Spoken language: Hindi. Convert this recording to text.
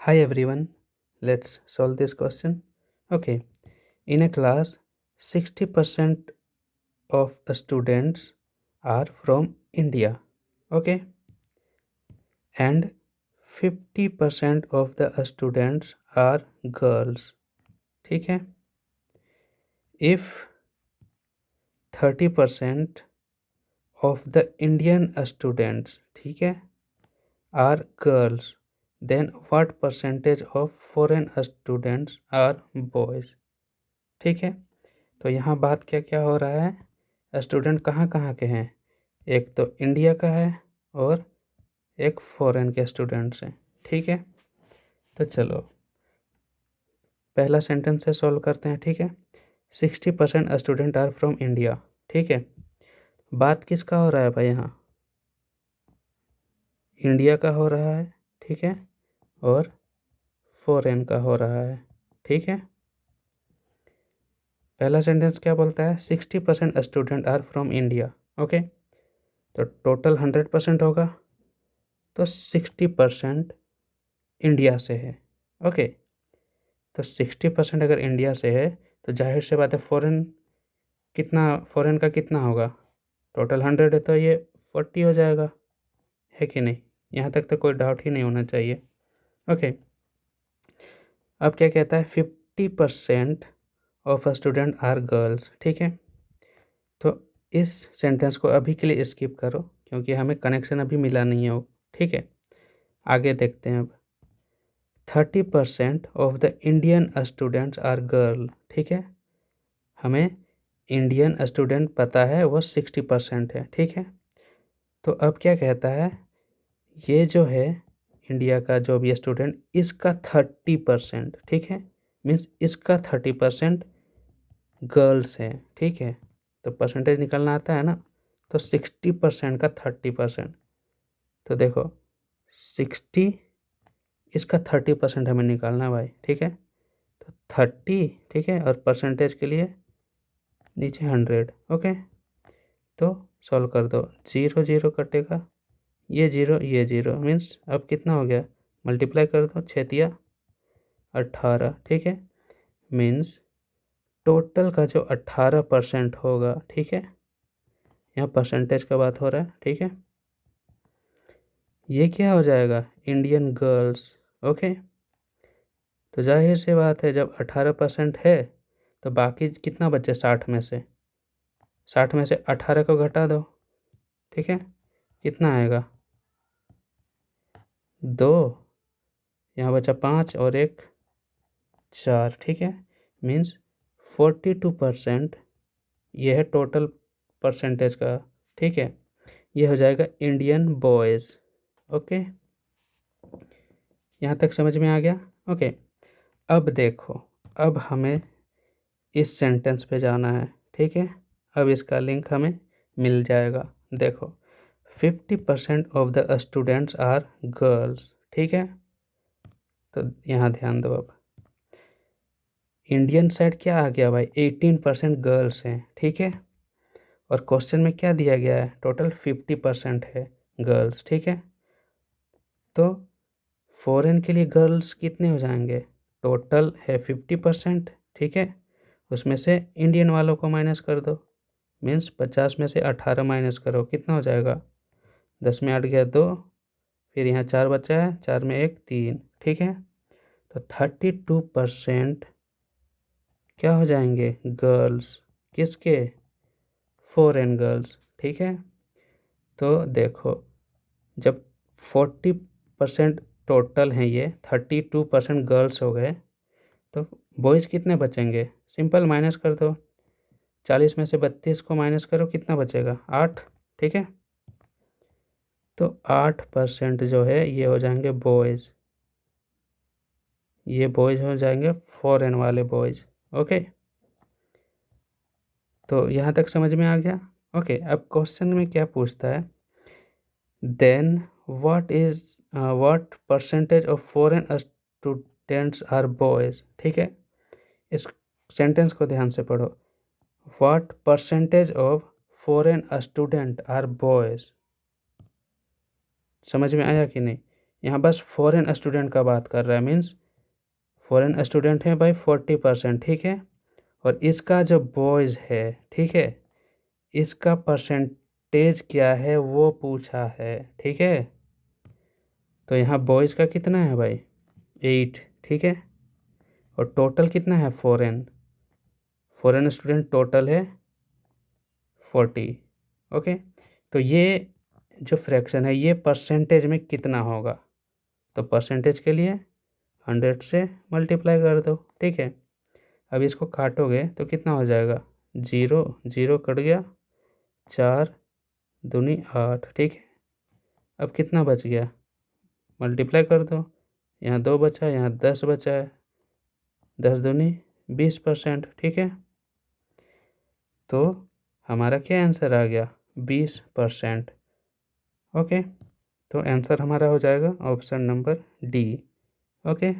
Hi everyone, let's solve this question. Okay, in a class, 60% of students are from India. Okay, and 50% of the students are girls. ठीक है. If 30% of the Indian students, ठीक है, are girls, then what percentage of foreign students are boys? ठीक है. तो यहाँ बात क्या क्या हो रहा है, स्टूडेंट कहाँ कहाँ के हैं, एक तो इंडिया का है और एक फॉरेन के स्टूडेंट्स हैं. ठीक है, तो चलो पहला सेंटेंस से सॉल्व करते हैं. ठीक है, 60% स्टूडेंट आर फ्रॉम इंडिया. ठीक है, बात किसका हो रहा है भाई, यहाँ इंडिया का हो रहा है. ठीक है, और फॉरेन का हो रहा है. ठीक है, पहला सेंटेंस क्या बोलता है, 60% student are from India. Okay, तो टोटल 100% होगा, तो 60% इंडिया से है. ओके, तो 60% अगर इंडिया से है तो जाहिर से बात है फॉरेन का कितना होगा, टोटल 100 है तो ये 40 हो जाएगा, है कि नहीं. यहाँ तक तो कोई डाउट ही नहीं होना चाहिए. ओके, अब क्या कहता है, 50% ऑफ स्टूडेंट आर गर्ल्स. ठीक है, तो इस सेंटेंस को अभी के लिए स्किप करो क्योंकि हमें कनेक्शन अभी मिला नहीं है वो. ठीक है, आगे देखते हैं. अब 30% of the Indian students are girl. ठीक है, हमें इंडियन स्टूडेंट पता है वो 60% है. ठीक है, तो अब क्या कहता है, ये जो है इंडिया का जो भी स्टूडेंट, इसका 30%. ठीक है, मीन्स इसका 30% गर्ल्स है. ठीक है, तो परसेंटेज निकलना आता है ना, तो 60% का 30%, तो देखो 60, इसका 30% हमें निकालना है भाई. ठीक है, तो 30. ठीक है, और परसेंटेज के लिए नीचे 100. ओके, तो सॉल्व कर दो, 0 0 कटेगा, ये जीरो मीन्स अब कितना हो गया, मल्टीप्लाई कर दो, 6 18. ठीक है, मीन्स टोटल का जो 18% होगा. ठीक है, यहाँ परसेंटेज का बात हो रहा है. ठीक है, ये क्या हो जाएगा, इंडियन गर्ल्स. ओके, तो जाहिर सी बात है जब 18% है तो बाकी कितना बचे, 60 में से 18 को घटा दो. ठीक है, कितना आएगा, 2, यहाँ बचा 5 और 1 4. ठीक है, मीन्स 42% ये है टोटल परसेंटेज का. ठीक है, ये हो जाएगा इंडियन बॉयज़. ओके, यहाँ तक समझ में आ गया. ओके, अब देखो, अब हमें इस सेंटेंस पे जाना है. ठीक है, अब इसका लिंक हमें मिल जाएगा. देखो, 50% of the students are girls. ठीक है, तो यहाँ ध्यान दो. अब इंडियन साइड क्या आ गया भाई, 18% गर्ल्स हैं. ठीक है, और क्वेश्चन में क्या दिया गया है, टोटल 50% है गर्ल्स. ठीक है, तो फॉरेन के लिए गर्ल्स कितने हो जाएंगे, टोटल है 50%. ठीक है, उसमें से इंडियन वालों को माइनस कर दो, मीन्स 50 में से 18 माइनस करो, कितना हो जाएगा, 10 में 8 गया 2, फिर यहाँ 4 बचा है, 4 में 1 3. ठीक है, तो 32% क्या हो जाएंगे, गर्ल्स. किसके, फॉरेन गर्ल्स. ठीक है, तो देखो जब 40% टोटल हैं, ये 32% गर्ल्स हो गए, तो बॉयज़ कितने बचेंगे, सिंपल माइनस कर दो, 40 में से 32 को माइनस करो, कितना बचेगा, 8. ठीक है, तो 8% जो है ये हो जाएंगे बॉयज़, ये बॉयज़ हो जाएंगे फॉरेन वाले बॉयज़. ओके, तो यहाँ तक समझ में आ गया. ओके, अब क्वेश्चन में क्या पूछता है, then what percentage of foreign students are boys. ठीक है, इस सेंटेंस को ध्यान से पढ़ो, what percentage of foreign student are boys. समझ में आया कि नहीं, यहाँ बस फॉरेन स्टूडेंट का बात कर रहा है, मीन्स फॉरेन स्टूडेंट है भाई 40%, ठीक है। और इसका जो बॉयज़ है, ठीक है, इसका परसेंटेज क्या है वो पूछा है, ठीक है। तो यहाँ बॉयज़ का कितना है भाई 8, ठीक है। और टोटल कितना है फॉरेन स्टूडेंट टोटल है 40, ओके। तो ये जो फ्रैक्शन है ये परसेंटेज में कितना होगा, तो परसेंटेज के लिए 100 से मल्टीप्लाई कर दो, ठीक है। अब इसको काटोगे तो कितना हो जाएगा, 0 0 कट गया, 4 दूनी 8, ठीक है। अब कितना बच गया, मल्टीप्लाई कर दो, यहाँ 2 बचा, यहाँ 10 बचा है, 10 दूनी 20%, ठीक है। तो हमारा क्या आंसर आ गया, 20%, ओके। तो आंसर हमारा हो जाएगा ऑप्शन नंबर डी, ओके।